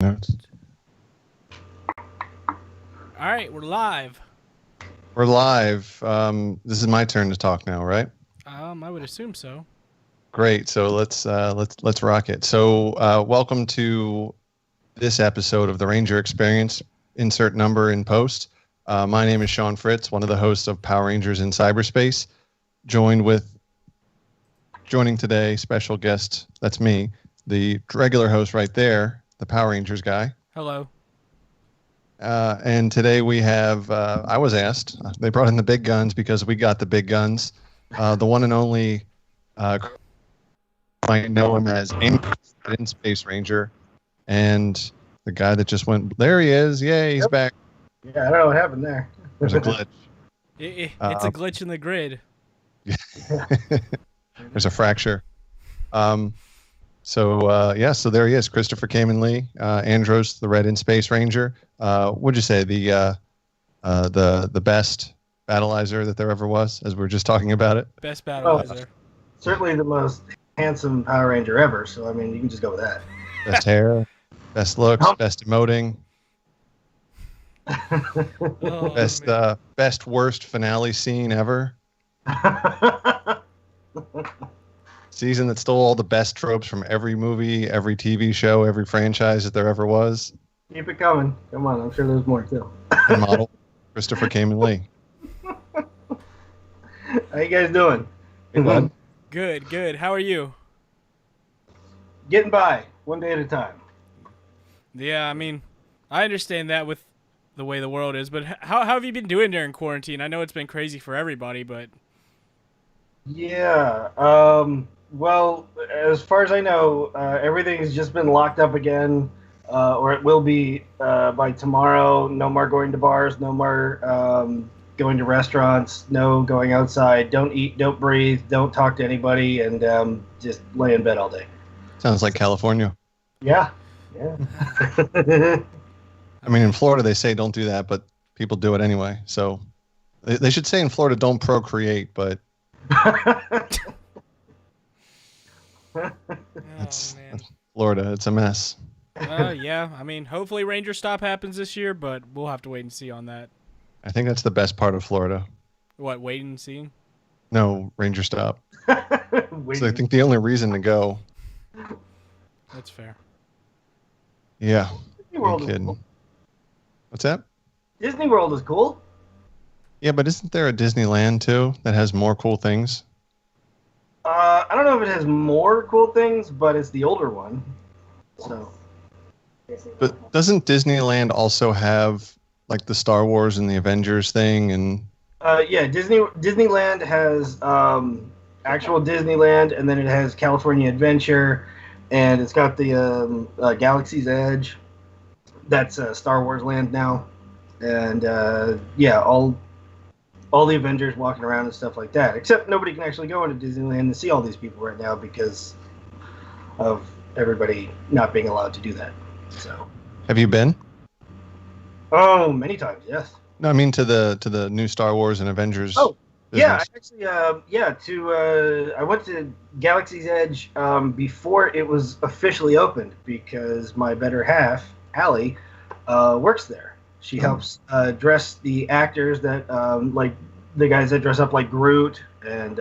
Notes. All right, we're live. We're live. This is my turn to talk now, right? I would assume so. Great. So let's rock it. So welcome to this episode of the Ranger Experience. Insert number in post. My name is Shawn Fritz, one of the hosts of Power Rangers in Cyberspace. Joining today, special guest. That's me, the regular host right there, the Power Rangers guy. Hello. And today we have, I was asked, they brought in the big guns because we got the big guns. The one and only, might know him as in Space Ranger. And the guy that just went, there he is. Yay, he's back. Yeah, I don't know what happened there. There's a glitch. It's a glitch in the grid. There's a fracture. So there he is, Christopher Khayman Lee, Andros, the Red in Space Ranger. Would you say the best battleizer that there ever was, as we were just talking about it? Best battleizer. Certainly the most handsome Power Ranger ever. So I mean, you can just go with that. Best hair, best looks, best emoting. Best worst finale scene ever. Season that stole all the best tropes from every movie, every TV show, every franchise that there ever was. Keep it coming. Come on, I'm sure there's more too. And model Christopher Khayman Lee. How you guys doing? Good. How are you? Getting by, one day at a time. Yeah, I mean, I understand that with the way the world is, but how have you been doing during quarantine? I know it's been crazy for everybody, but... Yeah, well, as far as I know, everything's just been locked up again, or it will be by tomorrow. No more going to bars, no more going to restaurants, no going outside. Don't eat, don't breathe, don't talk to anybody, and just lay in bed all day. Sounds like California. Yeah. I mean, in Florida, they say don't do that, but people do it anyway. So they should say in Florida, don't procreate, but that's Florida. It's a mess. Yeah. I mean, hopefully Ranger Stop happens this year, but we'll have to wait and see on that. I think that's the best part of Florida. What, wait and see? No, Ranger Stop. So I think the only reason to go. That's fair. Yeah. Disney World is cool. What's that? Disney World is cool. Yeah, but isn't there a Disneyland too that has more cool things? I don't know if it has more cool things, but it's the older one. So. But doesn't Disneyland also have like the Star Wars and the Avengers thing and? Yeah, Disneyland has actual Disneyland, and then it has California Adventure, and it's got the Galaxy's Edge. That's Star Wars Land now, and yeah, all the Avengers walking around and stuff like that. Except nobody can actually go into Disneyland and see all these people right now because of everybody not being allowed to do that. So, have you been? Oh, many times, yes. No, I mean to the new Star Wars and Avengers. Oh, business. yeah, actually, I went to Galaxy's Edge before it was officially opened because my better half, Allie, works there. She helps dress the actors that, like the guys that dress up like Groot and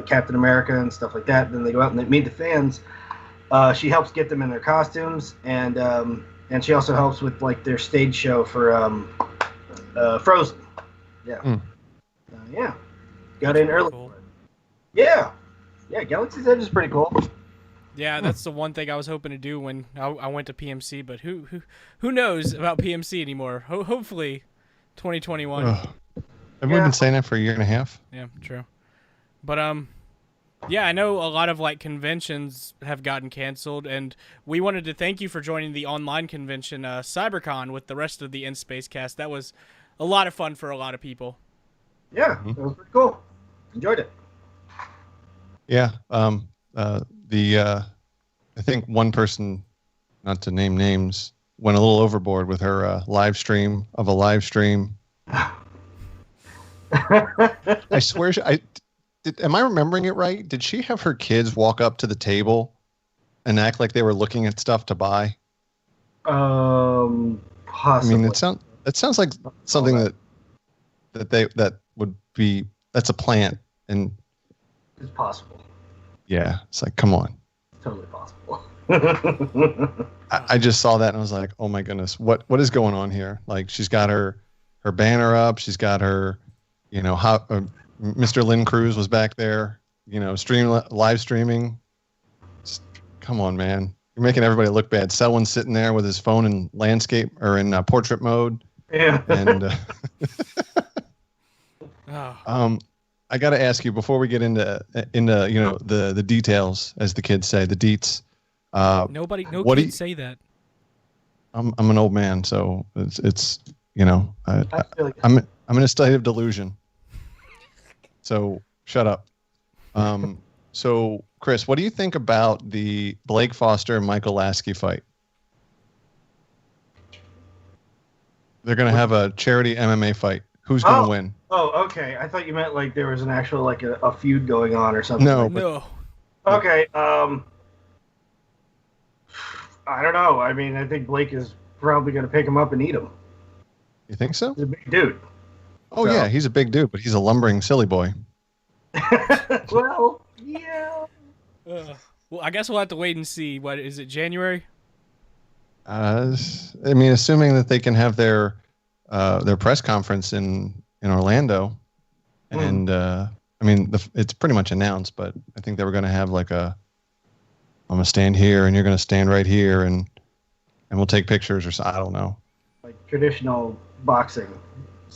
Captain America and stuff like that. And then they go out and they meet the fans. She helps get them in their costumes, and she also helps with like their stage show for Frozen. Yeah, yeah, got in early. Cool. Yeah, Galaxy's Edge is pretty cool. Yeah, that's the one thing I was hoping to do when I went to PMC, but who knows about PMC anymore? Hopefully, 2021. Have we been saying that for a year and a half? Yeah, true. But yeah, I know a lot of like conventions have gotten canceled, and we wanted to thank you for joining the online convention, CyberCon, with the rest of the In Space cast. That was a lot of fun for a lot of people. Yeah, that was pretty cool. Enjoyed it. Yeah. I think one person, not to name names, went a little overboard with her live stream of a live stream. I swear, am I remembering it right? Did she have her kids walk up to the table and act like they were looking at stuff to buy? Possibly. I mean, it sounds like something that would be, that's a plant, and It's possible. yeah, it's like, come on. It's totally possible. I just saw that and I was like, oh my goodness, what is going on here? Like, she's got her banner up, she's got her, Mr. Lynn Cruz was back there, live streaming. Just, come on, man. You're making everybody look bad. Selwyn's sitting there with his phone in landscape or in portrait mode. Yeah. And Oh. I got to ask you before we get into the details, as the kids say, the deets. No kids say that. I'm an old man, so it's I feel like I'm in a state of delusion. So shut up. So Chris, what do you think about the Blake Foster and Michael Lasky fight? They're going to have a charity MMA fight. Who's going to win? Oh, okay. I thought you meant like there was an actual like a feud going on or something. No. No. Okay. I don't know. I mean, I think Blake is probably going to pick him up and eat him. You think so? He's a big dude. Oh, yeah. He's a big dude, but he's a lumbering silly boy. Well, yeah. Well, I guess we'll have to wait and see. What is it, January? I mean, assuming that they can have their press conference in Orlando, and I mean, it's pretty much announced, but I think they were going to have like I'm gonna stand here and you're going to stand right here, and we'll take pictures or something. I don't know. Like traditional boxing.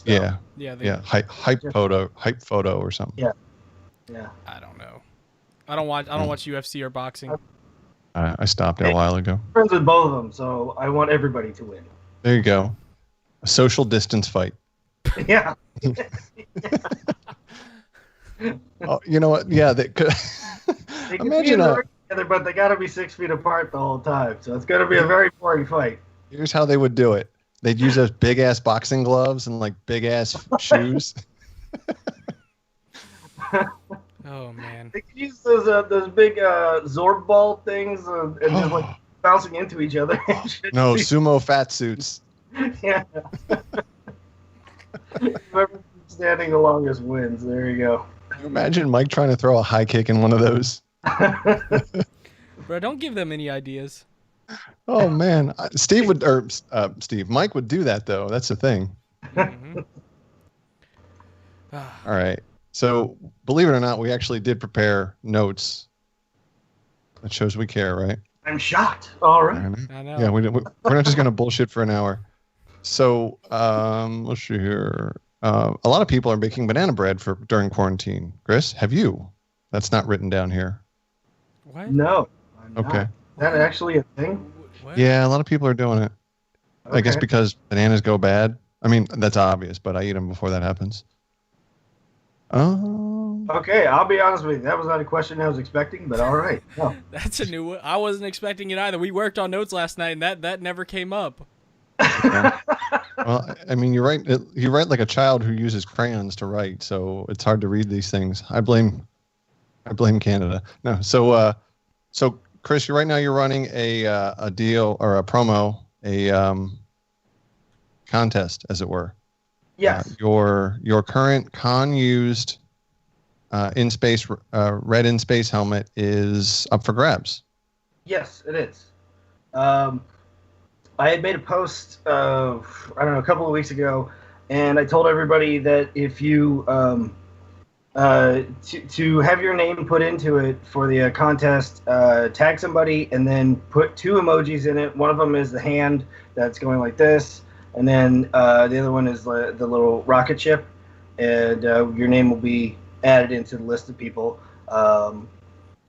Yeah. Yeah. Hype photo or something. Yeah. I don't know. I don't watch UFC or boxing. I stopped a while ago. I'm friends with both of them, so I want everybody to win. There you go. A social distance fight. Yeah. Oh, you know what? Yeah, they could. They can Imagine be in the ring together, but they got to be 6 feet apart the whole time. So it's going to be a very boring fight. Here's how they would do it. They'd use those big ass boxing gloves and like big ass shoes. Oh man. They could use those big Zorb ball things and just like bouncing into each other. No, sumo fat suits. Yeah. Whoever's standing the longest wins. There you go. Imagine Mike trying to throw a high kick in one of those. Bro, don't give them any ideas. Oh man, Mike would do that though. That's the thing. Mm-hmm. All right. So believe it or not, we actually did prepare notes. That shows we care, right? I'm shocked. All right. I know. Yeah, we're not just going to bullshit for an hour. So let's see here. A lot of people are making banana bread during quarantine. Chris, have you? That's not written down here. What? No. I'm not. Okay. Is that actually a thing? What? Yeah, a lot of people are doing it. Okay. I guess because bananas go bad. I mean, that's obvious, but I eat them before that happens. Okay, I'll be honest with you. That was not a question I was expecting, but all right. No. That's a new one. I wasn't expecting it either. We worked on notes last night, and that never came up. Yeah. Well, I mean, you're right. You write like a child who uses crayons to write, so it's hard to read these things. I blame Canada. No, so Chris, right now you're running a deal or a promo, a contest, as it were. Yes. Your current con used red in space helmet is up for grabs. Yes, it is. I had made a post a couple of weeks ago, and I told everybody that if you to have your name put into it for the contest, tag somebody and then put 2 emojis in it. One of them is the hand that's going like this, and then the other one is the little rocket ship, and your name will be added into the list of people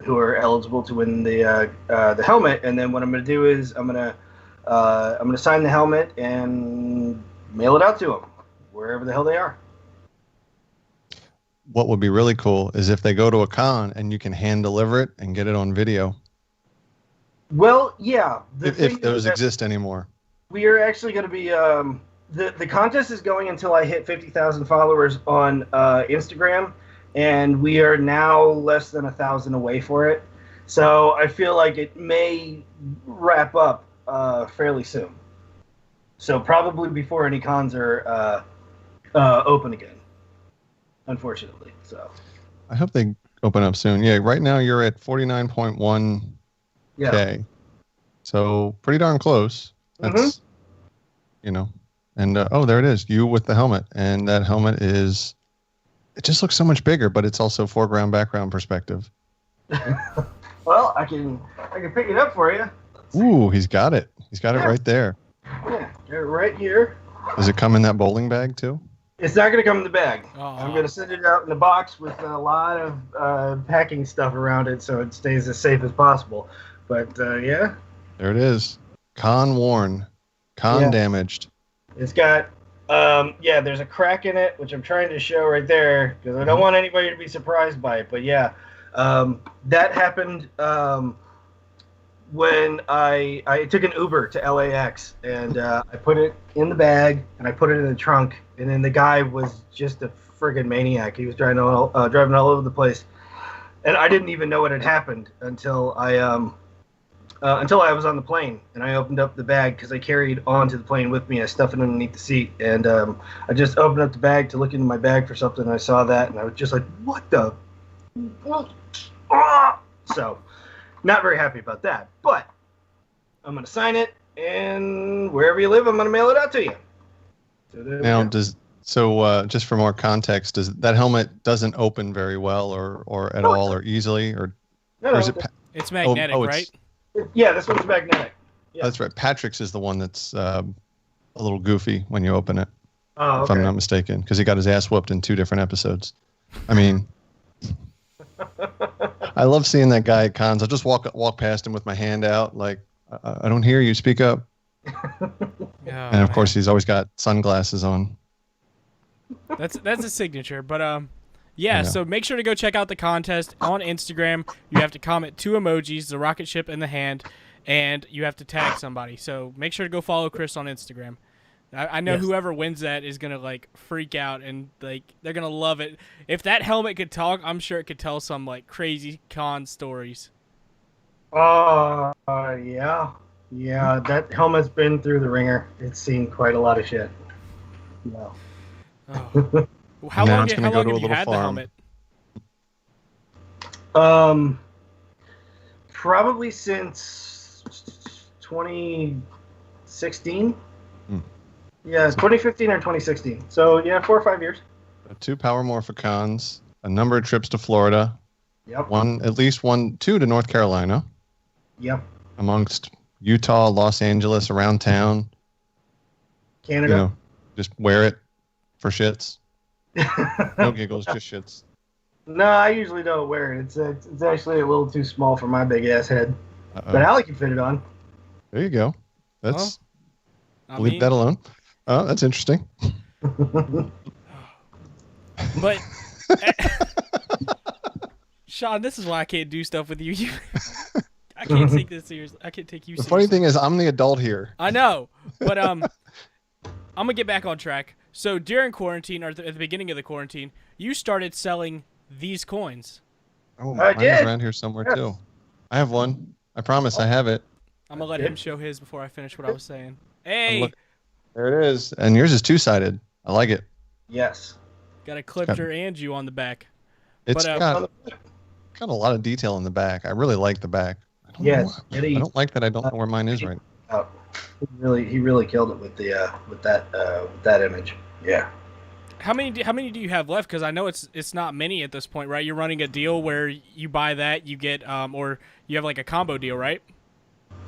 who are eligible to win the helmet. And then what I'm going to do is I'm going to sign the helmet and mail it out to them wherever the hell they are. What would be really cool is if they go to a con and you can hand deliver it and get it on video. Well, yeah. If those exist anymore. We are actually going to be the contest is going until I hit 50,000 followers on Instagram, and we are now less than 1,000 away for it. So I feel like it may wrap up fairly soon. So probably before any cons are open again, unfortunately. So I hope they open up soon. Yeah, right now you're at 49.1K. yeah. So pretty darn close. That's, and there it is. You with the helmet. And that helmet it just looks so much bigger, but it's also foreground, background perspective. Well, I can pick it up for you. Ooh, he's got it. He's got it right there. Yeah, they're right here. Does it come in that bowling bag too? It's not going to come in the bag. Aww. I'm going to send it out in the box with a lot of packing stuff around it so it stays as safe as possible. But, yeah. There it is. Con worn. Con damaged. It's got, there's a crack in it, which I'm trying to show right there because I don't want anybody to be surprised by it. But, yeah, that happened when I took an Uber to LAX, and I put it in the bag, and I put it in the trunk, and then the guy was just a friggin' maniac. He was driving all over the place, and I didn't even know what had happened until I was on the plane, and I opened up the bag because I carried onto the plane with me. I stuffed it underneath the seat, and I just opened up the bag to look into my bag for something, and I saw that, and I was just like, what the? So, not very happy about that, but I'm going to sign it, and wherever you live, I'm going to mail it out to you. So just for more context, does that helmet doesn't open very well or at all or easily? Or is it it's magnetic, right? Yeah, this one's magnetic. Yeah. That's right. Patrick's is the one that's a little goofy when you open it, if I'm not mistaken, because he got his ass whooped in 2 different episodes. I mean... I love seeing that guy at cons. I'll just walk past him with my hand out, like, I don't hear you, speak up. And of course, he's always got sunglasses on. That's a signature. But so make sure to go check out the contest on Instagram. You have to comment 2 emojis, the rocket ship and the hand, and you have to tag somebody. So make sure to go follow Chris on Instagram. I know whoever wins that is gonna like freak out and like they're gonna love it. If that helmet could talk, I'm sure it could tell some like crazy con stories. Yeah. That helmet's been through the ringer. It's seen quite a lot of shit. No. Oh. How long have you had the helmet? Probably since 2016. Yeah, 2015 or 2016. So, 4 or 5 years. 2 Power Morphicons, a number of trips to Florida. Yep. 2 to North Carolina. Yep. Amongst Utah, Los Angeles, around town. Canada. Just wear it for shits. No giggles, just shits. No, I usually don't wear it. It's actually a little too small for my big ass head. But Allie can fit it on. There you go. Leave that alone. Oh, that's interesting. But Shawn, this is why I can't do stuff with you. I can't take this seriously. I can't take you seriously. The funny thing is, I'm the adult here. I know, but I'm gonna get back on track. So during quarantine, or at the beginning of the quarantine, you started selling these coins. Oh, mine's around here somewhere too. I have one. I promise I have it. I'm gonna let him show his before I finish what I was saying. Hey, there it is, and yours is 2-sided. I like it. Yes. Got a clipper and you on the back. It's got a lot of detail in the back. I really like the back. I don't like that. I don't know where mine is right now. He really killed it with that image. Yeah. How many do you have left? Because I know it's not many at this point, right? You're running a deal where you buy that, you get or you have like a combo deal, right?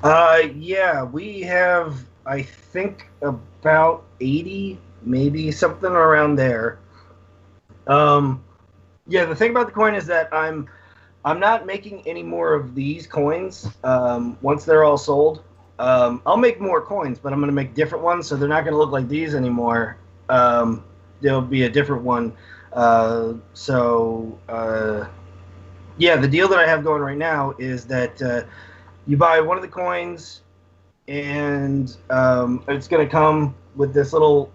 We have, I think, about 80, maybe something around there. The thing about the coin is that I'm not making any more of these coins. Once they're all sold, I'll make more coins, but I'm going to make different ones, so they're not going to look like these anymore. There'll be a different one. The deal that I have going right now is that you buy one of the coins, and it's going to come with this little,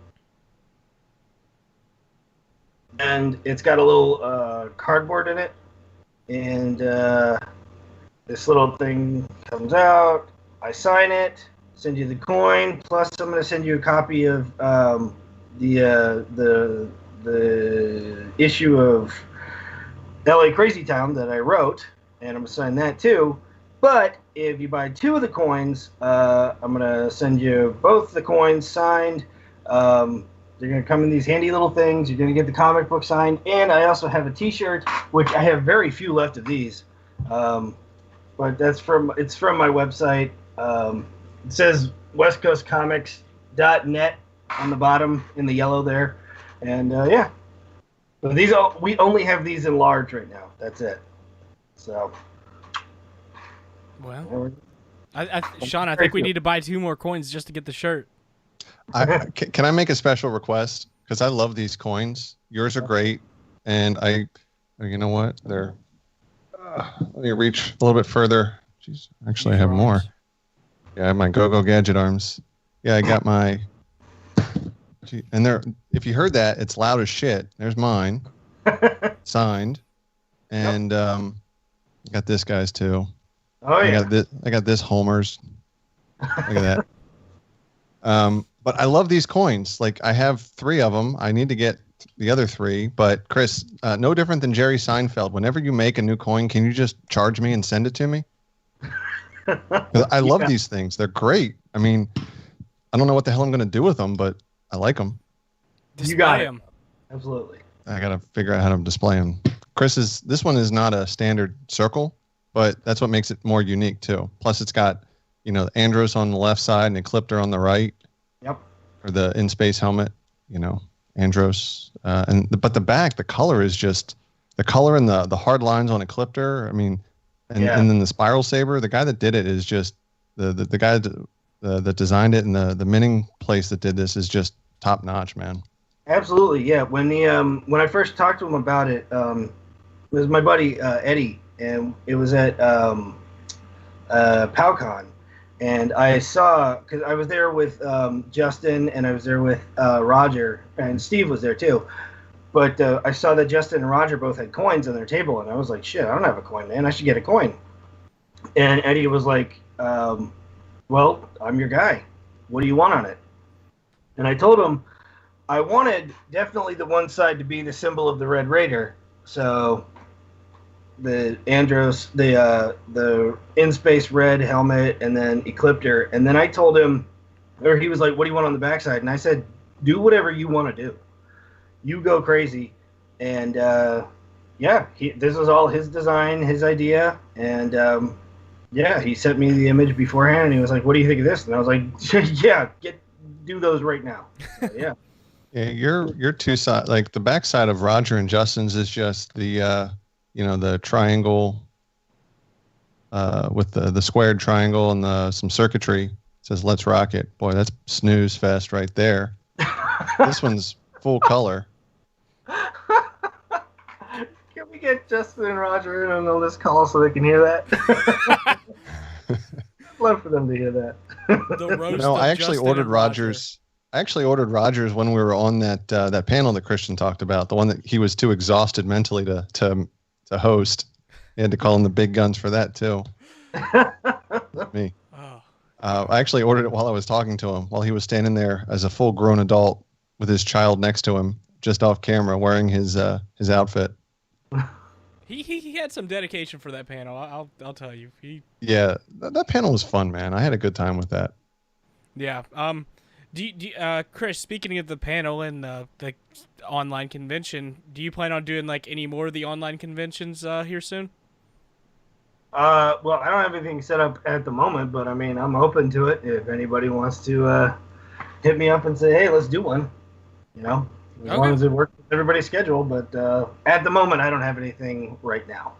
and it's got a little cardboard in it, and this little thing comes out. I sign it, send you the coin. Plus, I'm going to send you a copy of the issue of LA Crazy Town that I wrote, and I'm going to sign that too. But if you buy 2 of the coins, I'm going to send you both the coins signed. They're going to come in these handy little things. You're going to get the comic book signed. And I also have a T-shirt, which I have very few left of these. But it's from my website. It says westcoastcomics.net on the bottom in the yellow there. And, yeah. But we only have these in large right now. That's it. So... Well, Shawn, I think we need to buy 2 more coins just to get the shirt. Can I make a special request? Because I love these coins. Yours are great, and you know what? They're. Let me reach a little bit further. Jeez, actually, I have more. Yeah, I have my Go-Go Gadget arms. Yeah, I got my. And they're. If you heard that, it's loud as shit. There's mine, signed, and I got this guy's too. Oh yeah. I got this Homer's. Look at that. But I love these coins. Like I have 3 of them. I need to get the other 3. But Chris, no different than Jerry Seinfeld. Whenever you make a new coin, can you just charge me and send it to me? I love these things. They're great. I mean, I don't know what the hell I'm going to do with them, but I like them. You got them. Absolutely. I got to figure out how to display them. This one is not a standard circle. But that's what makes it more unique too. Plus, it's got, Andros on the left side and Ecliptor on the right. Yep. Or the in-space helmet, Andros. But the back, the color is just the color and the hard lines on Ecliptor. I mean, and then the spiral saber. The guy that did it is just the guy that designed it, and the minting place that did this is just top notch, man. Absolutely, yeah. When I first talked to him about it, it was my buddy Eddie. And it was at PowCon, and I saw, because I was there with Justin, and I was there with Roger, and Steve was there too. But I saw that Justin and Roger both had coins on their table, and I was like, shit, I don't have a coin, man. I should get a coin. And Eddie was like, well, I'm your guy. What do you want on it? And I told him I wanted definitely the one side to be the symbol of the Red Raider. So... the Andros, the in-space red helmet, and then Ecliptor. And then I told him, or he was like, what do you want on the backside? And I said, do whatever you want to do. You go crazy. And, this was all his design, his idea. And, he sent me the image beforehand, and he was like, what do you think of this? And I was like, yeah, do those right now. So, yeah. Yeah, your 2 side, like the backside of Roger and Justin's is just the triangle with the squared triangle and some circuitry. It says "Let's rock it." Boy, that's snooze fest right there. This one's full color. Can we get Justin and Roger in on this call so they can hear that? Love for them to hear that. The roast No, of I actually Justin ordered and Roger. Rogers. I actually ordered Rogers when we were on that panel that Christian talked about. The one that he was too exhausted mentally to host. He had to call in the big guns for that too. Me. Oh. I actually ordered it while I was talking to him, while he was standing there as a full-grown adult with his child next to him, just off camera, wearing his outfit. He had some dedication for that panel. I'll tell you. Yeah, that panel was fun, man. I had a good time with that. Yeah. Chris, speaking of the panel and the online convention, do you plan on doing like any more of the online conventions here soon? Well, I don't have anything set up at the moment, but I mean, I'm open to it. If anybody wants to hit me up and say, hey, let's do one, as long as it works with everybody's schedule. But at the moment, I don't have anything right now.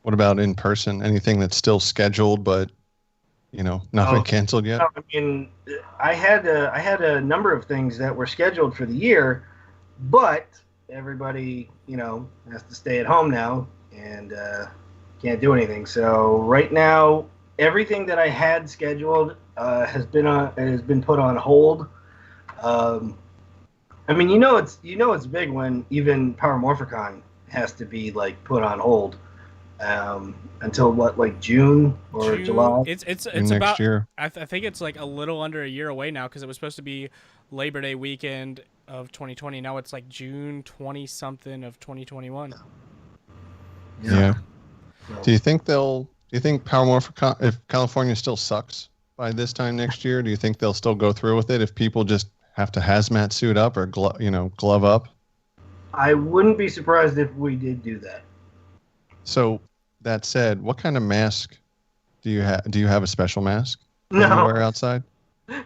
What about in person? Anything that's still scheduled, but not been canceled yet? I mean, I had a number of things that were scheduled for the year, but everybody, has to stay at home now and can't do anything. So right now, everything that I had scheduled has been put on hold. I mean, it's big when even Power Morphicon has to be like put on hold. until what, like June or June, July? it's next about. year. I think it's like a little under a year away now because it was supposed to be Labor Day weekend of 2020. Now it's like June 20 something of 2021. Yeah. So, Do you think if California still sucks by this time next year, do you think they'll still go through with it if people just have to hazmat suit up or glove up? I wouldn't be surprised if we did do that. So that said, what kind of mask do you have? Do you have a special mask that you wear outside?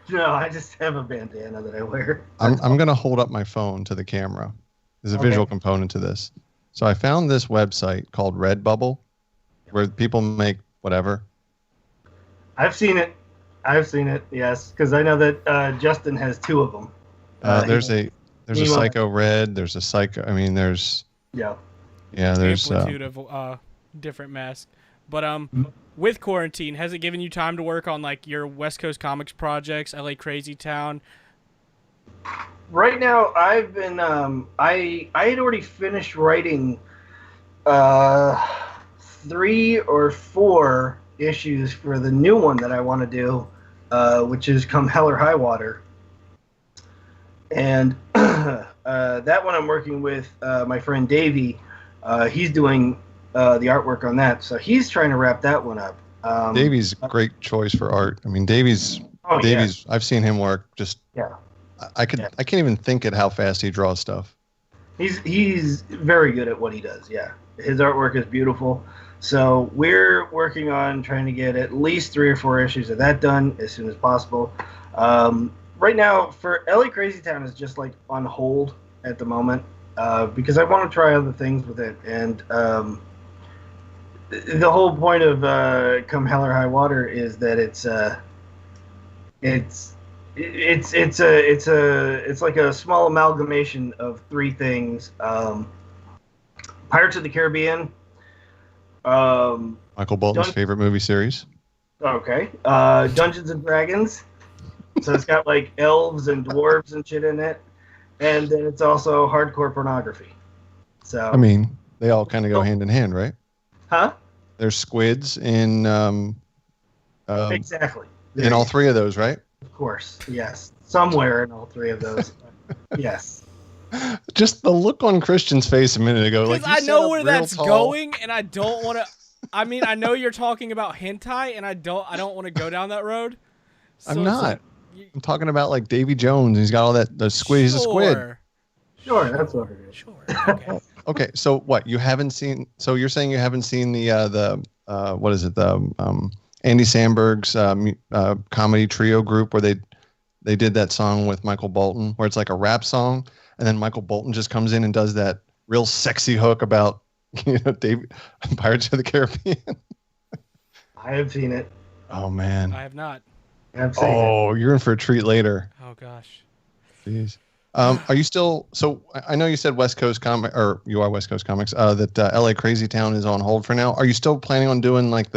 No, I just have a bandana that I wear. I'm going to hold up my phone to the camera. There's a visual component to this. So I found this website called Redbubble where people make whatever. I've seen it. Yes, because I know that Justin has 2 of them. There's a Psycho Red. There's a Psycho. I mean, there's there's amplitude of different masks. But with quarantine, has it given you time to work on like your West Coast Comics projects, LA Crazy Town? Right now, I've been I had already finished writing 3 or 4 issues for the new one that I want to do, which is Come Hell or High Water. And that one I'm working with my friend Davey. He's doing the artwork on that, so he's trying to wrap that one up. Davey's a great choice for art. I mean, Davey's. I've seen him work. I can't even think at how fast he draws stuff. He's very good at what he does. Yeah, his artwork is beautiful. So we're working on trying to get at least 3 or 4 issues of that done as soon as possible. Right now, for LA Crazy Town is just like on hold at the moment because I want to try other things with it. And the whole point of Come Hell or High Water is that it's like a small amalgamation of 3 things: Pirates of the Caribbean, Michael Bolton's favorite movie series. Okay, Dungeons and Dragons. So it's got like elves and dwarves and shit in it, and then it's also hardcore pornography. So I mean, they all kind of go hand in hand, right? Huh? There's squids in exactly in all 3 of those, right? Of course, yes. Somewhere in all 3 of those, yes. Just the look on Christian's face a minute ago, like I know where that's going, and I don't want to. I mean, I know you're talking about hentai, and I don't want to go down that road. So I'm not. I'm talking about like Davy Jones. He's got all that. The squid. He's a squid. Sure, that's what it is. Sure. Okay. Okay. So what? You haven't seen? So you're saying you haven't seen the what is it? The Andy Samberg's comedy trio group where they did that song with Michael Bolton, where it's like a rap song, and then Michael Bolton just comes in and does that real sexy hook about Pirates of the Caribbean. I have seen it. Oh man. I have not. You're in for a treat later. Oh gosh. Jeez. Are you still? So I know you said West Coast Comics, or you are West Coast Comics. That LA Crazy Town is on hold for now. Are you still planning on doing like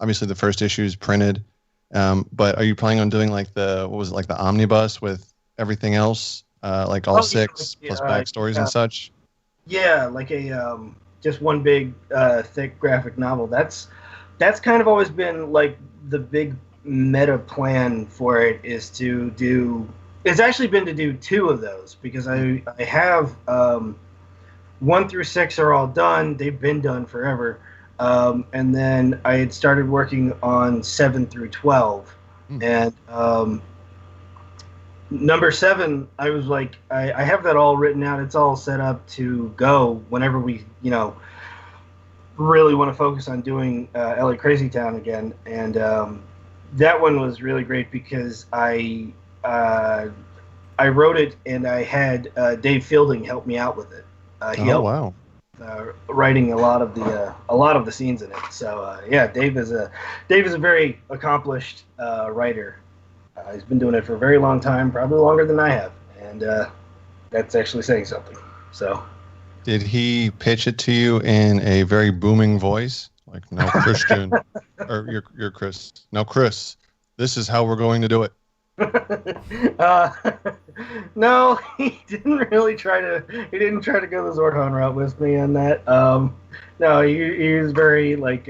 obviously the first issue is printed, but are you planning on doing like the omnibus with everything else, like all 6 plus backstories and such? Yeah, like a just one big thick graphic novel. That's kind of always been like the big meta plan for it is to do. It's actually been to do 2 of those because I have 1 through 6 are all done. They've been done forever. And then I had started working on 7 through 12. And number 7, I was like, I have that all written out. It's all set up to go whenever we, really want to focus on doing LA Crazy Town again. And that one was really great because I wrote it and I had Dave Fielding help me out with it. He helped writing a lot of the scenes in it. So Dave is a very accomplished writer. He's been doing it for a very long time, probably longer than I have, and that's actually saying something. So, did he pitch it to you in a very booming voice, like "Now, Christian," or you're Chris? Now, Chris, this is how we're going to do it. No, he didn't really try to. He didn't try to go the Zordon route with me on that. No, he was very like.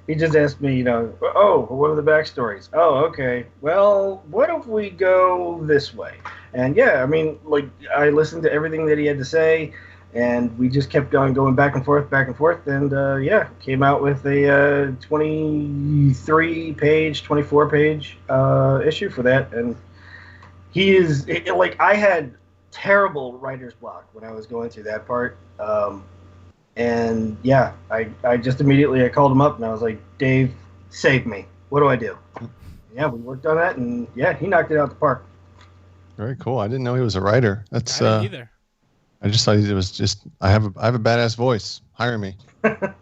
He just asked me, oh, what are the backstories? Oh, okay. Well, what if we go this way? And yeah, I mean, like I listened to everything that he had to say, and we just kept going back and forth, and yeah, came out with a 23-page, 24-page issue for that, and. He is like I had terrible writer's block when I was going through that part, and yeah, I just immediately I called him up and I was like, Dave, save me. What do I do? Yeah, we worked on that, and yeah, he knocked it out the park. Very cool. I didn't know he was a writer. That's I didn't either. I just thought he was just. I have a badass voice. Hire me. I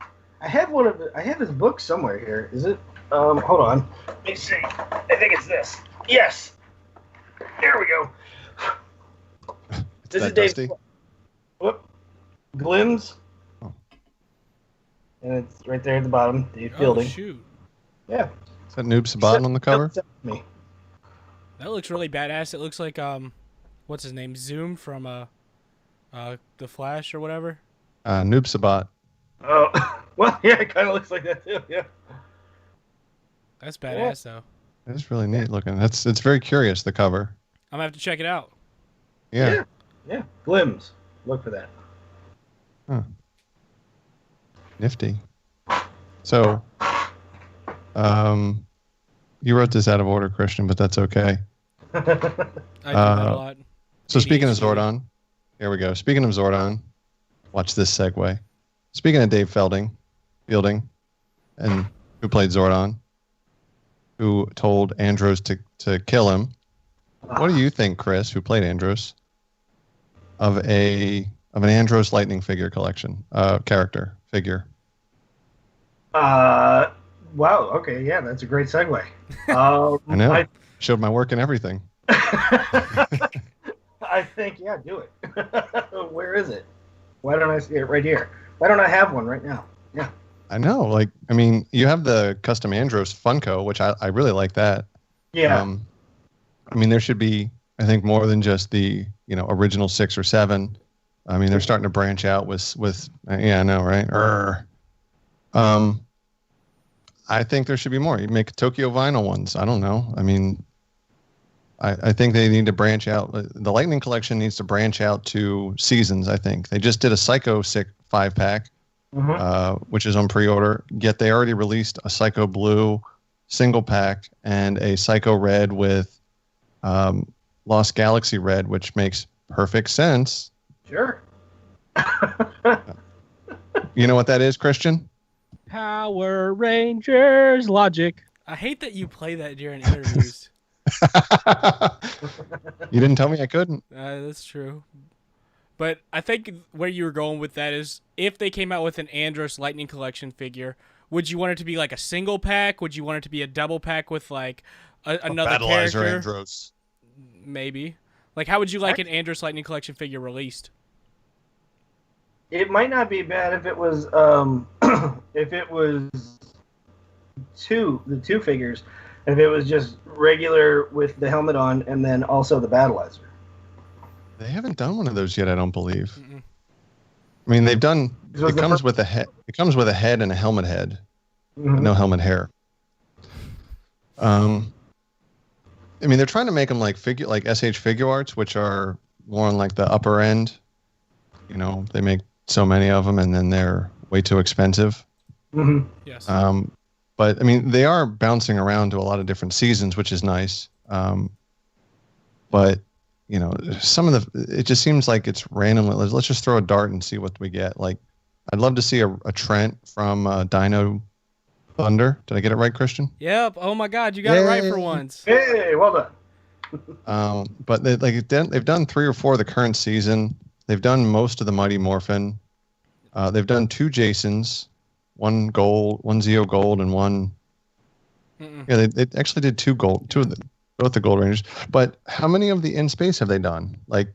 have his book somewhere here. Is it? Hold on. Let me see. I think it's this. Yes. There we go. This is Dave. Whoop. Glims. Oh. And it's right there at the bottom. Dave Fielding. Oh, shoot. Yeah. Is that Noob Sabat on the cover? Me. That looks really badass. It looks like, what's his name? Zoom from, The Flash or whatever. Noob Sabat. Oh, well, yeah, it kind of looks like that too, yeah. That's badass, though. It's really neat looking. It's very curious, the cover. I'm going to have to check it out. Yeah. Yeah. Glims. Look for that. Huh. Nifty. So, you wrote this out of order, Christian, but that's okay. I do that a lot. So speaking of Zordon, here we go. Speaking of Zordon, watch this segue. Speaking of Dave Fielding, and who played Zordon, who told Andros to kill him. What do you think, Chris, who played Andros, of an Andros Lightning figure collection, figure? Wow. Okay. Yeah, that's a great segue. I know. I showed my work and everything. I think, yeah, do it. Where is it? Why don't I see it right here? Why don't I have one right now? Yeah. I know. Like, I mean, you have the custom Andros Funko, which I really like that. Yeah. I mean, there should be, I think, more than just the, original 6 or 7. I mean, they're starting to branch out with yeah, I know, right? I think there should be more. You make Tokyo vinyl ones. I don't know. I mean, I think they need to branch out. The Lightning collection needs to branch out to seasons, I think. They just did a Psycho 5-pack, which is on pre-order, yet they already released a Psycho Blue single pack and a Psycho Red with Lost Galaxy Red, which makes perfect sense. Sure. You know what that is, Christian? Power Rangers logic. I hate that you play that during interviews. You didn't tell me I couldn't. That's true. But I think where you were going with that is if they came out with an Andros Lightning Collection figure, would you want it to be like a single pack? Would you want it to be a double pack with like another character? Andros. Maybe. Like, how would you like an Andros Lightning Collection figure released? It might not be bad if it was the two figures, and if it was just regular with the helmet on and then also the battleizer. They haven't done one of those yet, I don't believe. Mm-mm. I mean, they've done. It comes with a head. It comes with a head and a helmet head, but no helmet hair. I mean, they're trying to make them like SH Figure Arts, which are more on like the upper end. They make so many of them, and then they're way too expensive. Mm-hmm. Yes. But I mean, they are bouncing around to a lot of different seasons, which is nice. But some of it just seems like it's random. Let's just throw a dart and see what we get. Like, I'd love to see a Trent from Dino Thunder. Did I get it right, Christian? Yep. Oh my God, you got it right for once. Hey, well done. But they've done 3 or 4 of the current season. They've done most of the Mighty Morphin. They've done 2 Jasons, 1 gold, 1 Zeo gold, and 1. Mm-mm. Yeah, they actually did 2 gold, both the Gold Rangers. But how many of the in space have they done? Like,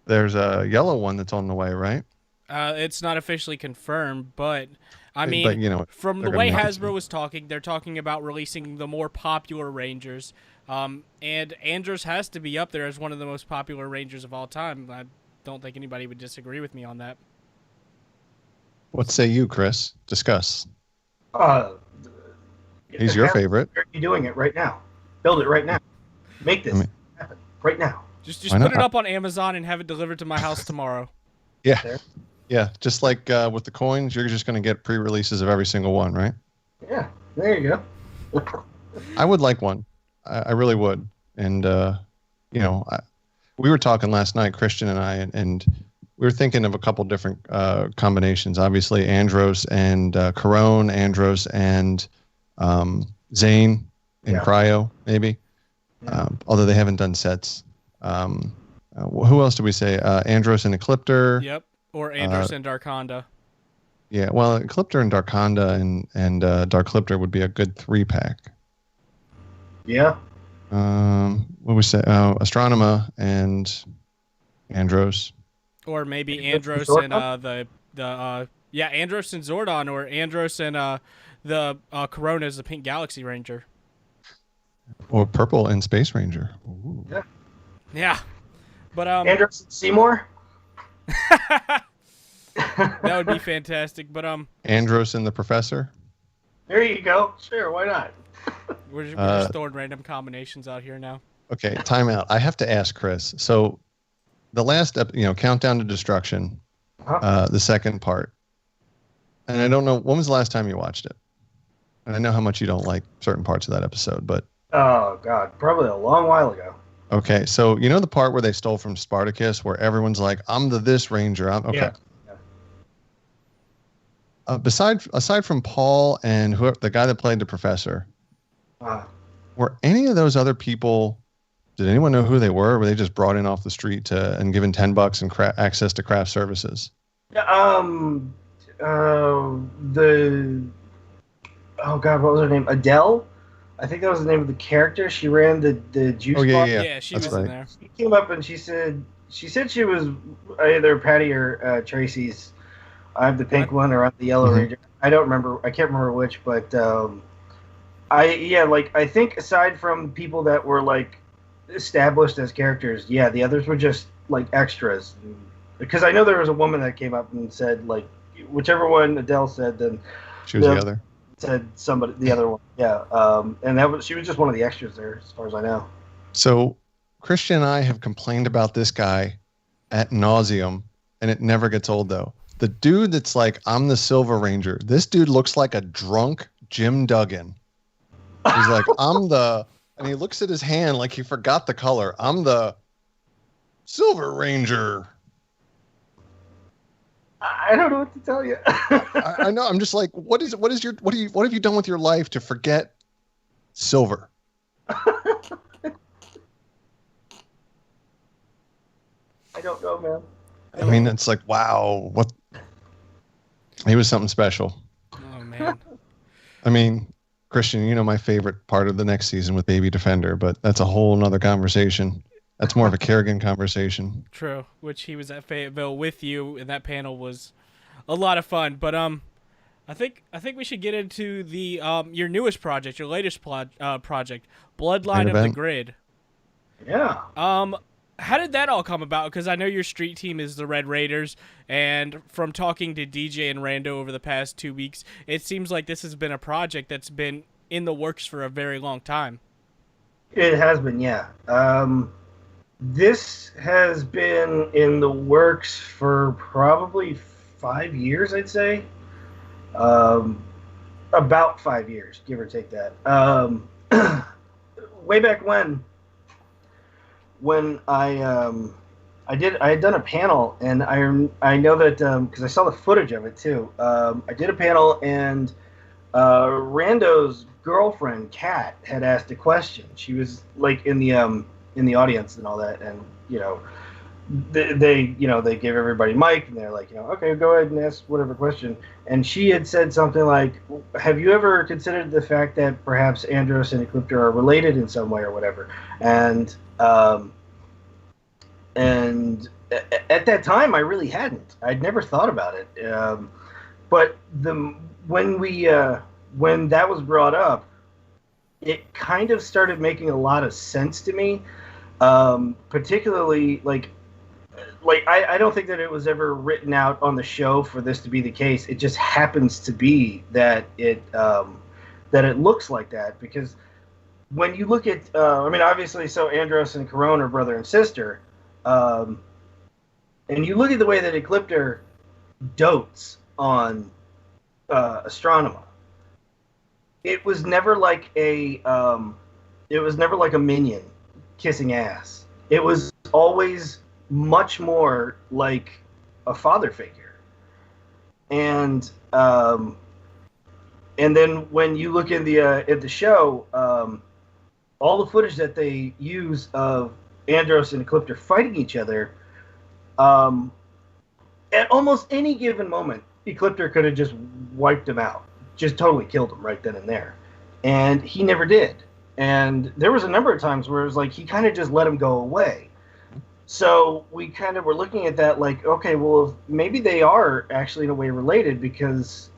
there's a yellow one that's on the way, right? It's not officially confirmed, but I mean, from the way Hasbro was talking, they're talking about releasing the more popular Rangers. And Andros has to be up there as one of the most popular Rangers of all time. I don't think anybody would disagree with me on that. What say you, Chris? Discuss. Uh, He's your favorite. Are you doing it right now? Build it right now. Make this happen right now. Just put it up on Amazon and have it delivered to my house tomorrow. Yeah. There. Yeah. Just like with the coins, you're just going to get pre-releases of every single one, right? Yeah. There you go. I would like one. I really would. And, we were talking last night, Christian and I, and we were thinking of a couple different combinations. Obviously, Andros and Corone, Andros and Zane in Cryo, maybe. Yeah. Although they haven't done sets. Who else did we say? Andros and Ecliptor. Yep. Or Andros and Darkonda. Yeah, well, Ecliptor and Darkonda and Darkliptor would be a good 3-pack. Yeah. What we say? Astronema and Andros. Or maybe Andros and Andros and Zordon, or Andros and the Corona as the Pink Galaxy Ranger. Or Purple and Space Ranger. Ooh. Yeah. Yeah. But Andros and Seymour. That would be fantastic. But Andros and the Professor. There you go. Sure, why not? We're just throwing random combinations out here now. Okay, time out. I have to ask Chris. So the last, Countdown to Destruction, the second part, and I don't know, when was the last time you watched it? And I know how much you don't like certain parts of that episode, but... Oh, God, probably a long while ago. Okay, so you know the part where they stole from Spartacus, where everyone's like, I'm this Ranger. Okay. Yeah. Aside from Paul and the guy that played the Professor, were any of those other people, did anyone know who they were? Were they just brought in off the street and given $10 and access to craft services? Oh God, what was her name? Adele? I think that was the name of the character. She ran the juice bar. Yeah, she was in there. She came up and she said she was either Patty or Tracy's. I have the pink one or the yellow Ranger. I don't remember. I can't remember which, but I think aside from people that were like established as characters, the others were just like extras. Because I know there was a woman that came up and said like whichever one Adele said, then she was the other. Said somebody the other one. Yeah. And she was just one of the extras there, as far as I know. So Christian and I have complained about this guy ad nauseum, and it never gets old though. The dude that's like, I'm the Silver Ranger. This dude looks like a drunk Jim Duggan. He's like, and he looks at his hand like he forgot the color. I'm the Silver Ranger. I don't know what to tell you. I know. I'm just like, what have you done with your life to forget silver? I don't know, man. I mean, it's like, wow, what? He was something special. Oh man. I mean, Christian, my favorite part of the next season with Baby Defender, but that's a whole nother conversation. That's more of a Kerrigan conversation. True, which he was at Fayetteville with you, and that panel was a lot of fun. But I think we should get into the your newest project, your latest project, Bloodline of the Grid. Yeah. How did that all come about? Because I know your street team is the Red Raiders, and from talking to DJ and Rando over the past 2 weeks, it seems like this has been a project that's been in the works for a very long time. It has been, yeah. This has been in the works for probably 5 years, I'd say. About 5 years, give or take that. Way back when I had done a panel, and I know that because I saw the footage of it too. I did a panel, and Rando's girlfriend Kat had asked a question. She was like in the audience and all that, and they gave everybody mic, and they're like, okay, go ahead and ask whatever question. And she had said something like, have you ever considered the fact that perhaps Andros and Ecliptor are related in some way or whatever? And at that time, I really hadn't. I'd never thought about it. But when that was brought up, it kind of started making a lot of sense to me. Particularly I don't think that it was ever written out on the show for this to be the case. It just happens to be that it looks like that, because when you look at, obviously, so Andros and Corone are brother and sister, and you look at the way that Ecliptor dotes on Astronema. It was never like a minion kissing ass. It was always much more like a father figure. And then when you look at the show, all the footage that they use of Andros and Ecliptor fighting each other, at almost any given moment, Ecliptor could have just wiped him out, just totally killed him right then and there. And he never did. And there was a number of times where it was like he kind of just let him go away. So we kind of were looking at that like, okay, well, maybe they are actually in a way related, because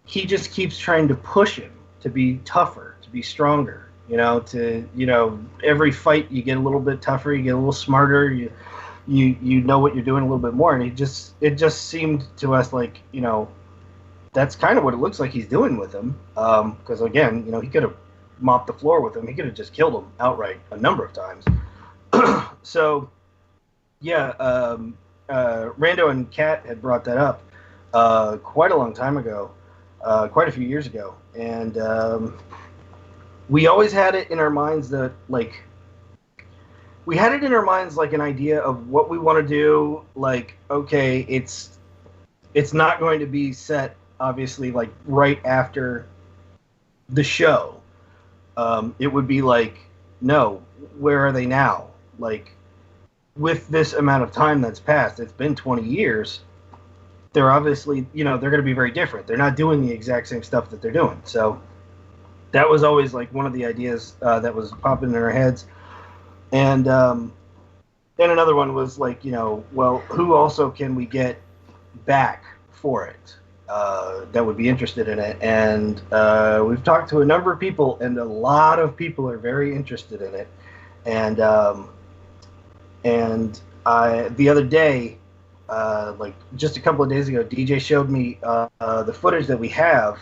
he just keeps trying to push him to be tougher, to be stronger. Every fight you get a little bit tougher, you get a little smarter, you know what you're doing a little bit more. And it just seemed to us like, that's kind of what it looks like he's doing with him. Because again, he could have mopped the floor with him. He could have just killed him outright a number of times. So, yeah, Rando and Kat had brought that up quite a long time ago, quite a few years ago. And we always had it in our minds that, like, an idea of what we want to do. Like, okay, it's not going to be set, obviously, like, right after the show. It would be like, no, where are they now? Like, with this amount of time that's passed, it's been 20 years, they're obviously, they're going to be very different. They're not doing the exact same stuff that they're doing. So that was always, like, one of the ideas that was popping in our heads. And another one was, like, well, who also can we get back for it that would be interested in it? And we've talked to a number of people, and a lot of people are very interested in it. And the other day, like just a couple of days ago, DJ showed me the footage that we have,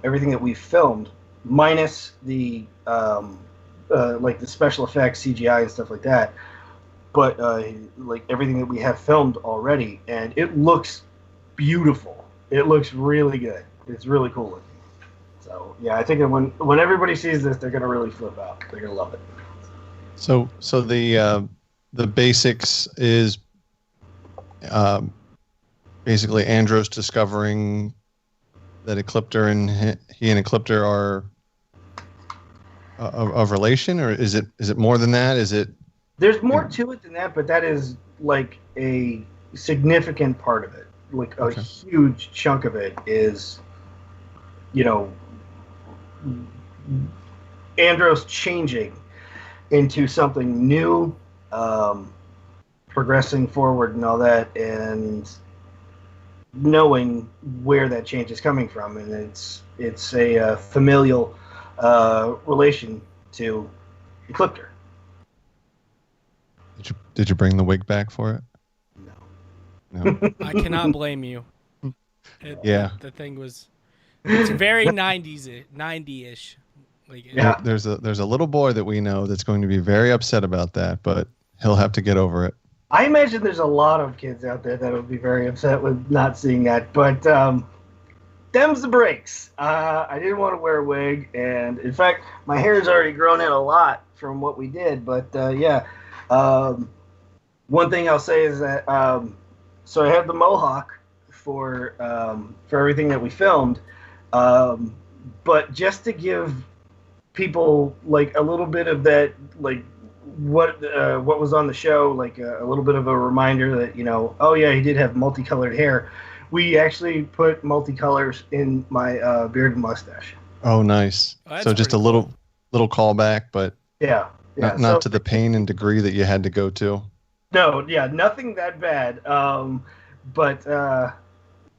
everything that we've filmed, minus the like the special effects, CGI, and stuff like that. But like everything that we have filmed already, and it looks beautiful. It looks really good. It's really cool looking. So yeah, I think that when everybody sees this, they're gonna really flip out. They're gonna love it. So the basics is basically Andros discovering that Ecliptor and he and Ecliptor are of relation, or is it more than that? Is it? There's more to it than that, but that is like a significant part of it. Like a huge chunk of it is, Andros changing into something new, progressing forward and all that, and knowing where that change is coming from. And it's a familial relation to Ecliptor. Did you bring the wig back for it? No. I cannot blame you. Yeah. The thing was, it's very 90-ish. Like, yeah. There's a little boy that we know that's going to be very upset about that, but he'll have to get over it. I imagine there's a lot of kids out there that would be very upset with not seeing that, but them's the breaks. I didn't want to wear a wig, and in fact, my hair's already grown in a lot from what we did, but yeah. One thing I'll say is that so I had the mohawk for everything that we filmed, but just to give people like a little bit of that, like what was on the show, like a little bit of a reminder that oh yeah, he did have multicolored hair. We actually put multicolors in my beard and mustache. Oh, nice. Oh, so just a little callback, but yeah. Not to the pain and degree that you had to go to. No, yeah, nothing that bad. But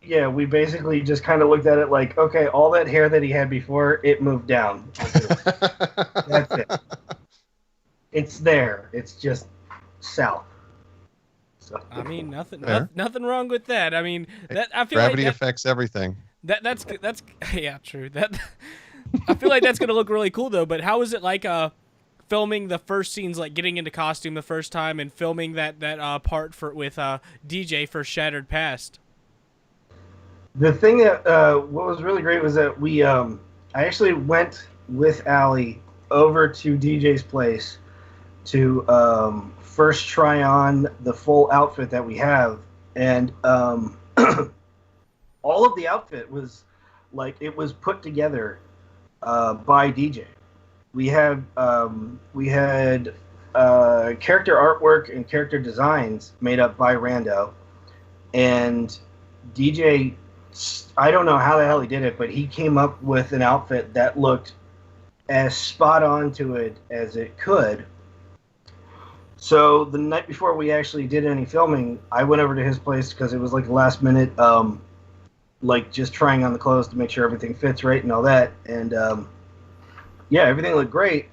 yeah, we basically just kind of looked at it like, okay, all that hair that he had before, it moved down. That's it. It's there. It's just south. So. I mean, nothing, Fair. nothing wrong with that. I mean, that I feel Gravity like affects everything. that's yeah, true. That I feel like that's gonna look really cool though. But how is it like filming the first scenes, like getting into costume the first time and filming that part with DJ for Shattered Past? The thing that what was really great was that I actually went with Allie over to DJ's place to first try on the full outfit that we have, and all of the outfit was like it was put together by DJ. We had character artwork and character designs made up by Rando, and DJ. I don't know how the hell he did it, but he came up with an outfit that looked as spot on to it as it could. So the night before we actually did any filming, I went over to his place because it was like last minute, like just trying on the clothes to make sure everything fits right and all that. And yeah, everything looked great.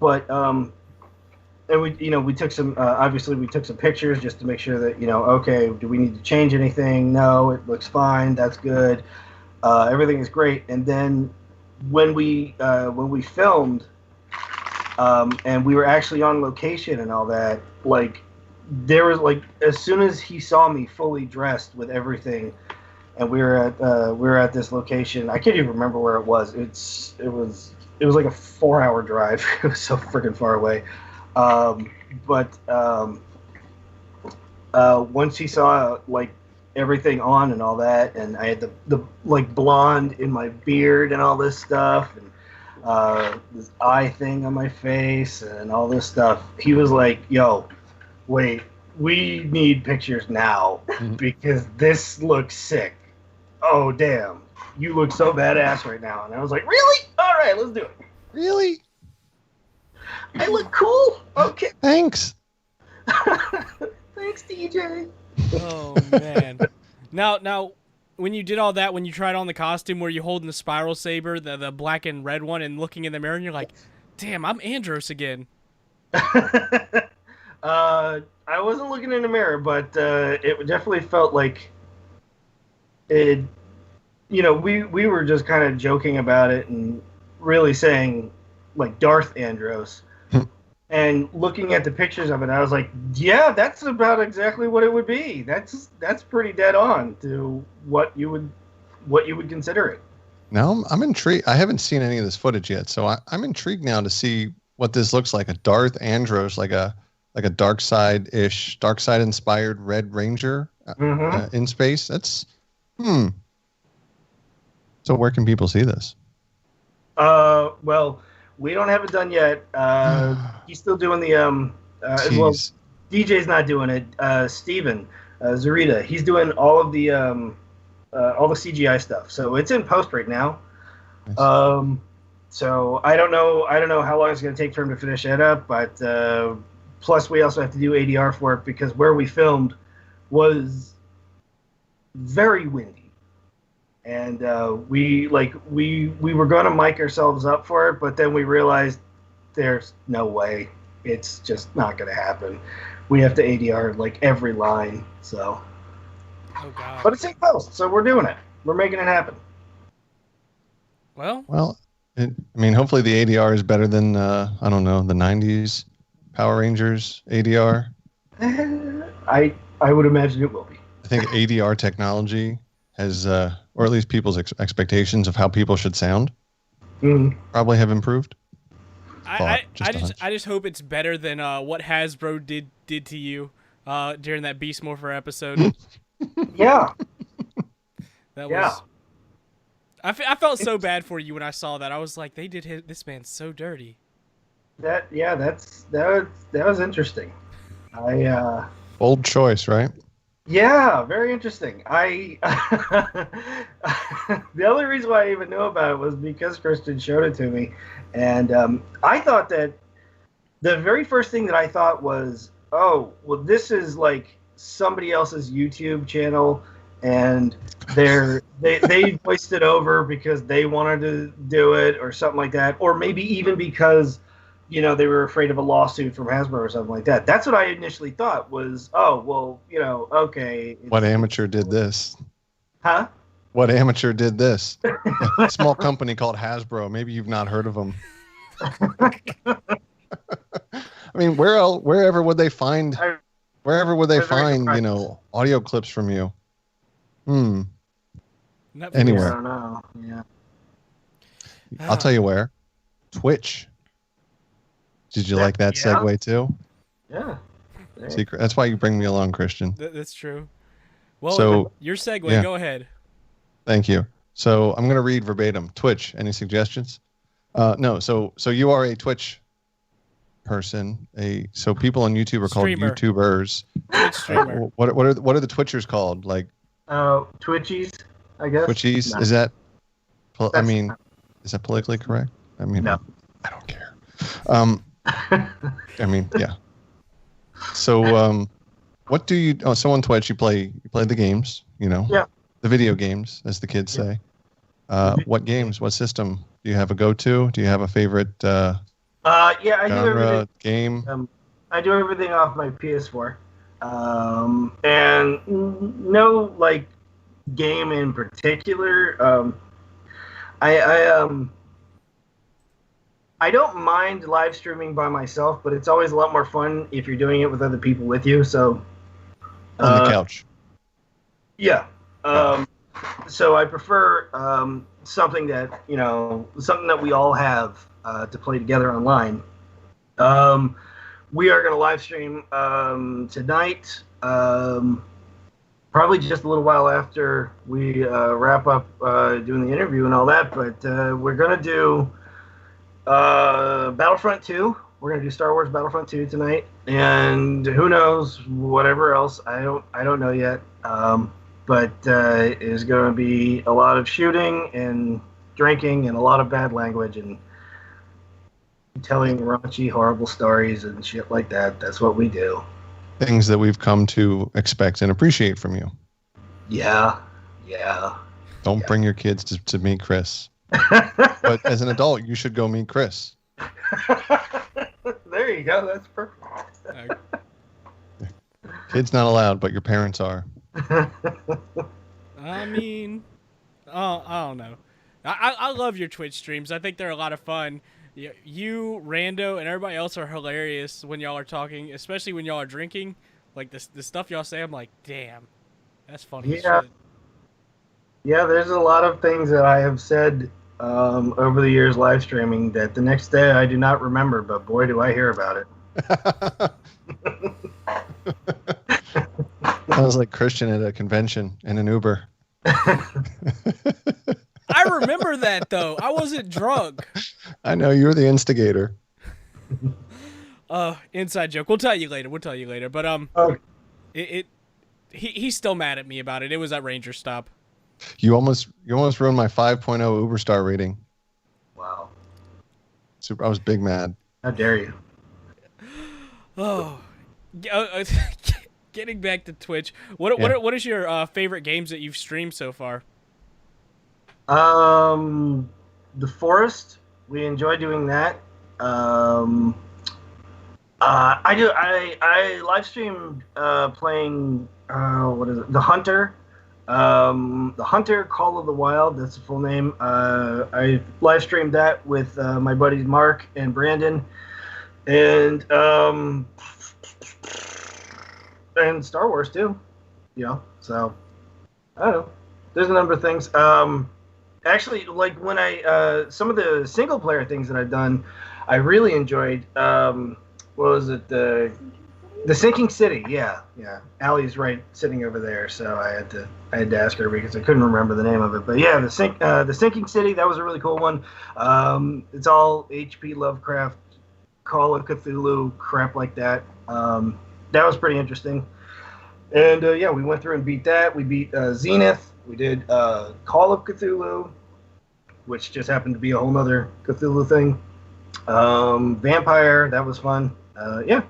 But and we took some obviously we took some pictures just to make sure that okay, do we need to change anything? No, it looks fine. That's good. Everything is great. And then when we filmed and we were actually on location and all that, like there was like as soon as he saw me fully dressed with everything, and we were at this location. I can't even remember where it was. It was like a 4-hour drive. It was so freaking far away. But once he saw like everything on and all that, and I had the like blonde in my beard and all this stuff, and this eye thing on my face and all this stuff, he was like, "Yo, wait, we need pictures now because this looks sick. Oh damn, you look so badass right now." And I was like, "Really? All right, let's do it." Really? I look cool. Okay. Thanks. Thanks, DJ. Oh man. Now, when you did all that, when you tried on the costume, were you holding the spiral saber, the black and red one, and looking in the mirror, and you're like, "Damn, I'm Andros again." I wasn't looking in the mirror, but it definitely felt like it. We were just kind of joking about it and really saying like Darth Andros. And looking at the pictures of it, I was like, "Yeah, that's about exactly what it would be. That's pretty dead on to what you would consider it." Now I'm intrigued. I haven't seen any of this footage yet, so I'm intrigued now to see what this looks like. A Darth Andros, like a dark side inspired Red Ranger in space. That's So where can people see this? Well, we don't have it done yet. He's still doing the well, DJ's not doing it. Steven Zarita, he's doing all of the CGI stuff. So it's in post right now. Nice. So I don't know how long it's going to take for him to finish that up, but plus we also have to do ADR for it because where we filmed was very windy. And we were going to mic ourselves up for it, but then we realized there's no way. It's just not going to happen. We have to ADR like every line. So, oh god! But it's in post, so we're doing it. We're making it happen. Well, hopefully the ADR is better than I don't know, the '90s Power Rangers ADR. I would imagine it will be. I think ADR technology has, or at least people's expectations of how people should sound, probably have improved. I just hope it's better than what Hasbro did to you during that Beast Morpher episode. Yeah. That was. I felt so bad for you when I saw that. I was like, they did this man so dirty. That was interesting. Bold choice, right? Yeah, very interesting. The only reason why I even knew about it was because Kristen showed it to me, and I thought that the very first thing that I thought was, oh, well, this is like somebody else's YouTube channel, and they voiced it over because they wanted to do it or something like that, or maybe even because they were afraid of a lawsuit from Hasbro or something like that. That's what I initially thought was, oh well, okay. What amateur did this? Huh? What amateur did this? A small company called Hasbro. Maybe you've not heard of them. I mean, wherever would they find audio clips from you? Anywhere. I don't know. Yeah. I'll tell you where. Twitch. Did you like that segue too? Yeah. Secret. That's why you bring me along, Christian. That's true. Well, so your segue. Go ahead. Thank you. So I'm going to read verbatim. Twitch. Any suggestions? No. So you are a Twitch person. So people on YouTube are called Streamer. YouTubers. Twitch streamer. What are the Twitchers called? Like Twitchies, I guess. Twitchies. No. Is that? Is that politically correct? I mean, no. I don't care. I mean, yeah. So, what do you? Oh, so on Twitch, you play the games. Yeah. The video games, as the kids say. What games? What system? Do you have a go-to? Do you have a favorite? Yeah, I do everything. Game. I do everything off my PS4, and no game in particular. I don't mind live streaming by myself, but it's always a lot more fun if you're doing it with other people with you. So on the couch. Yeah. So I prefer something that we all have to play together online. We are going to live stream tonight, probably just a little while after we wrap up doing the interview and all that. But we're going to do Battlefront 2. We're going to do Star Wars Battlefront 2 tonight, and who knows, whatever else. I don't know yet. But it is going to be a lot of shooting and drinking and a lot of bad language and telling raunchy, horrible stories and shit like that. That's what we do. Things that we've come to expect and appreciate from you. Yeah. Don't bring your kids to meet Chris. But as an adult, you should go meet Chris. There you go. That's perfect. Kids not allowed, but your parents are. I mean, I don't know. I love your Twitch streams. I think they're a lot of fun. You, Rando, and everybody else are hilarious when y'all are talking, especially when y'all are drinking. Like the stuff y'all say, I'm like, damn, that's funny as shit. Yeah, there's a lot of things that I have said over the years live streaming that the next day I do not remember, but boy, do I hear about it. I was like Christian at a convention in an Uber. I remember that, though. I wasn't drunk. I know, you were the instigator. Inside joke. We'll tell you later. But he's still mad at me about it. It was at Ranger Stop. You almost ruined my 5.0 Uber star rating. Wow. I was big mad. How dare you? Getting back to Twitch, what is your favorite games that you've streamed so far? The Forest. We enjoy doing that. I live streamed playing what is it? The Hunter. The Hunter Call of the Wild. That's the full name. I live streamed that with my buddies Mark and Brandon, and Star Wars too. So I don't know. There's a number of things. Actually, like when some of the single player things that I've done, I really enjoyed. What was it? The Sinking City. Yeah. Allie's right sitting over there, so I had to ask her because I couldn't remember the name of it. But yeah, the Sinking City. That was a really cool one. It's all H.P. Lovecraft, Call of Cthulhu crap like that. That was pretty interesting. And yeah, we went through and beat that. We beat Zenith. We did Call of Cthulhu, which just happened to be a whole nother Cthulhu thing. Vampire, that was fun. Yeah,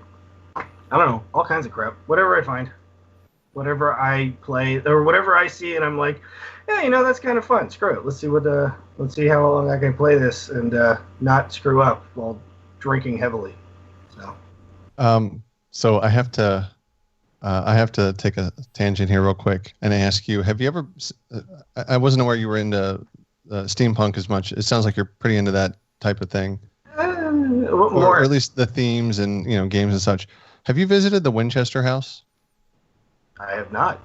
I don't know, all kinds of crap. Whatever I find. whatever I play or whatever I see, and I'm like, yeah, that's kind of fun. Screw it. Let's see how long I can play this and not screw up while drinking heavily. So I have to take a tangent here real quick and ask you: have you ever? I wasn't aware you were into steampunk as much. It sounds like you're pretty into that type of thing, or at least the themes and games and such. Have you visited the Winchester House? I have not.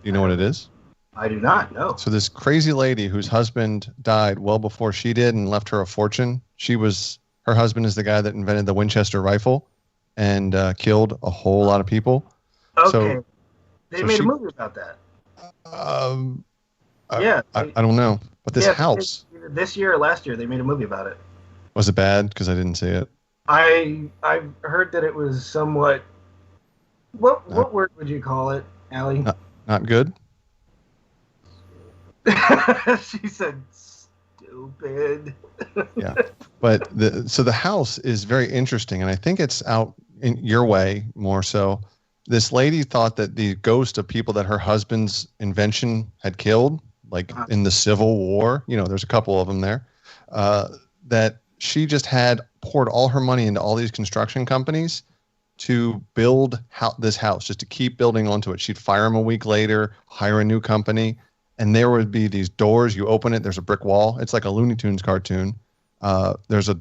Do you know what it is? I do not know. So this crazy lady whose husband died well before she did and left her a fortune. Her husband is the guy that invented the Winchester rifle and killed a whole lot of people. Okay. So they made a movie about that. Yeah. I don't know. But this house. This year or last year, they made a movie about it. Was it bad? Because I didn't see it. I've heard that it was somewhat. What word would you call it, Allie? Not good. She said stupid. Yeah, but the house is very interesting, and I think it's out in your way more so. This lady thought that the ghost of people that her husband's invention had killed, like in the Civil War, there's a couple of them there, that she just had poured all her money into all these construction companies to build this house, just to keep building onto it. She'd fire them a week later, hire a new company, and there would be these doors. You open it, there's a brick wall. It's like a Looney Tunes cartoon. There's on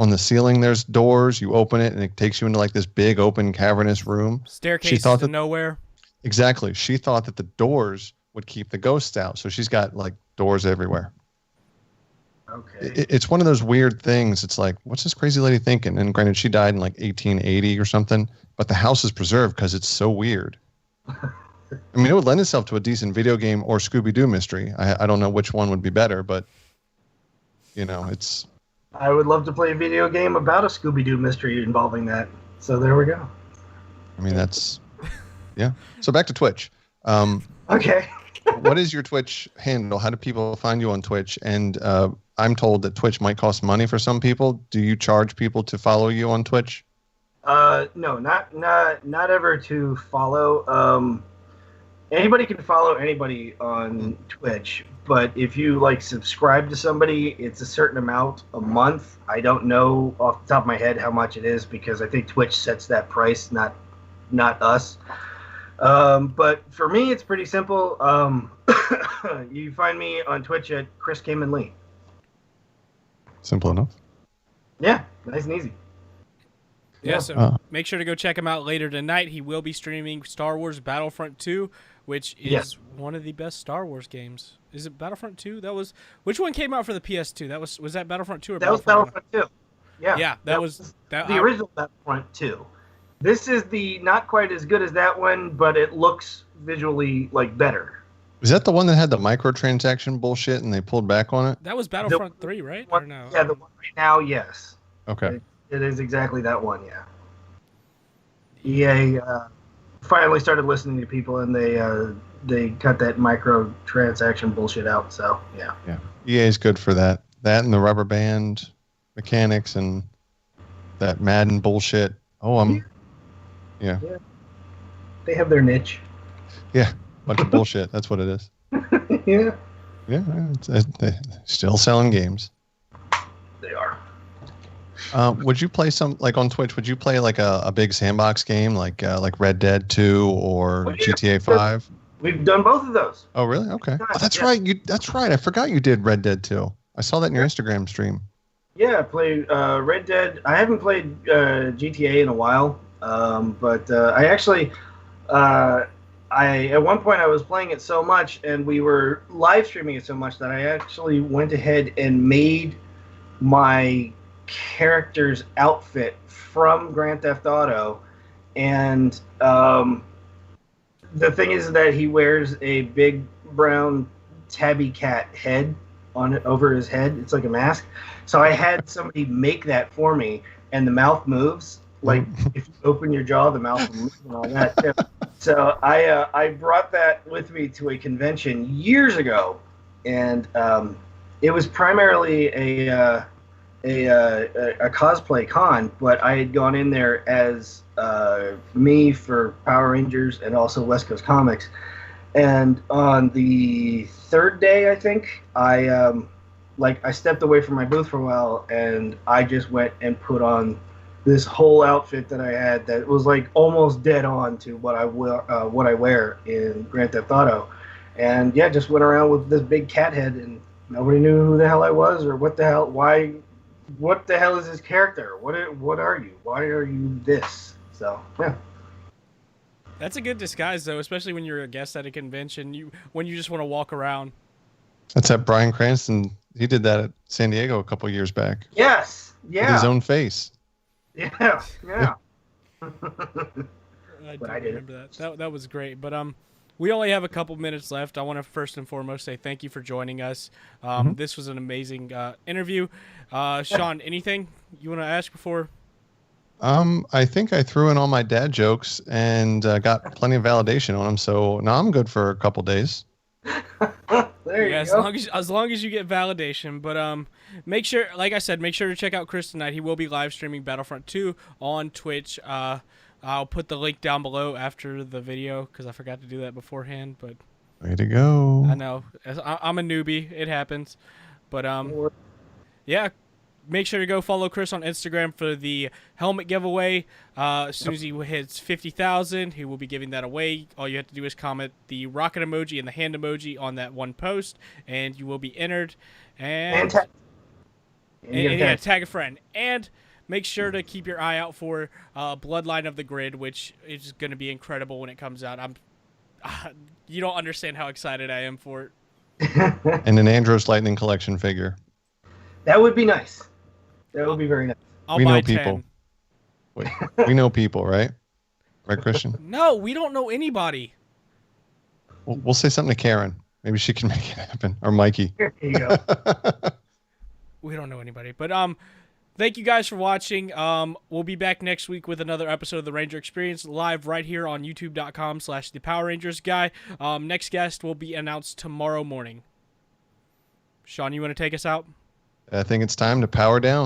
the ceiling, there's doors. You open it, and it takes you into like this big, open, cavernous room. Staircase to nowhere. Exactly. She thought that the doors would keep the ghosts out, so she's got like doors everywhere. Okay. It's one of those weird things. It's like, what's this crazy lady thinking? And granted, she died in like 1880 or something, but the house is preserved because it's so weird. I mean, it would lend itself to a decent video game or Scooby-Doo mystery. I don't know which one would be better, but it's. I would love to play a video game about a Scooby-Doo mystery involving that. So there we go. I mean, yeah. So back to Twitch. Okay. What is your Twitch handle? How do people find you on Twitch? And I'm told that Twitch might cost money for some people. Do you charge people to follow you on Twitch? No, not ever to follow. Anybody can follow anybody on Twitch, but if you subscribe to somebody, it's a certain amount a month. I don't know off the top of my head how much it is because I think Twitch sets that price, not us. But for me, it's pretty simple. You find me on Twitch at Khayman Lee. Simple enough. Yeah, nice and easy. Yeah, so make sure to go check him out later tonight. He will be streaming Star Wars Battlefront 2, which is one of the best Star Wars games. Is it Battlefront 2? Which one came out for the PS2? Was that Battlefront 2 or that was Battlefront 2? Yeah. Yeah, that was the original Battlefront 2. This is not quite as good as that one, but it looks visually better. Is that the one that had the microtransaction bullshit and they pulled back on it? That was Battlefront 3, right? Or no? Yeah, the one right now, yes. Okay. It is exactly that one, yeah. EA finally started listening to people, and they cut that microtransaction bullshit out. So yeah. Yeah. EA is good for that. That and the rubber band mechanics and that Madden bullshit. Yeah. They have their niche. Yeah. Bunch of bullshit. That's what it is. Yeah. Yeah. They're still selling games. They are. Would you play on Twitch? Would you play a big sandbox game like Red Dead 2 or GTA 5? We've done both of those. Oh, really? Okay. Oh, that's right. That's right. I forgot you did Red Dead 2. I saw that in your Instagram stream. Yeah, I played Red Dead. I haven't played GTA in a while, but I actually, at one point I was playing it so much, and we were live streaming it so much that I actually went ahead and made my character's outfit from Grand Theft Auto, and the thing is that he wears a big brown tabby cat head over his head. It's like a mask. So I had somebody make that for me, and the mouth moves. If you open your jaw, the mouth will move and all that too. So I brought that with me to a convention years ago, and it was primarily a cosplay con, but I had gone in there as me for Power Rangers and also West Coast Comics. And on the third day, I think I stepped away from my booth for a while, and I just went and put on this whole outfit that I had that was like almost dead on to what I wear in Grand Theft Auto, and yeah, just went around with this big cat head, and nobody knew who the hell I was or what the hell is this character? What are you? Why are you this? So yeah. That's a good disguise, though, especially when you're a guest at a convention. When you just want to walk around. That's at Bryan Cranston. He did that at San Diego a couple years back. Yes. Yeah. With his own face. Yeah. Yeah. I do remember that. That was great. But we only have a couple minutes left. I want to first and foremost say thank you for joining us. This was an amazing interview. Shawn, anything you want to ask before? I think I threw in all my dad jokes and got plenty of validation on them. So now I'm good for a couple days. There you go. As long as you get validation. But make sure, like I said, make sure to check out Chris tonight. He will be live streaming Battlefront 2 on Twitch. I'll put the link down below after the video because I forgot to do that beforehand. But way to go! I know I'm a newbie. It happens. But yeah. Make sure to go follow Chris on Instagram for the helmet giveaway. As soon as he hits 50,000, he will be giving that away. All you have to do is comment the rocket emoji and the hand emoji on that one post, and you will be entered. And tag a friend. And make sure to keep your eye out for Bloodline of the Grid, which is going to be incredible when it comes out. You don't understand how excited I am for it. And an Andros Lightning Collection figure. That would be nice. That would be very nice. I'll we buy know people. 10. Wait, we know people, right? Right, Christian? No, we don't know anybody. We'll say something to Karen. Maybe she can make it happen. Or Mikey. Here you go. We don't know anybody. But thank you guys for watching. We'll be back next week with another episode of the Ranger Experience live right here on youtube.com/The Power Rangers Guy. Next guest will be announced tomorrow morning. Shawn, you want to take us out? I think it's time to power down.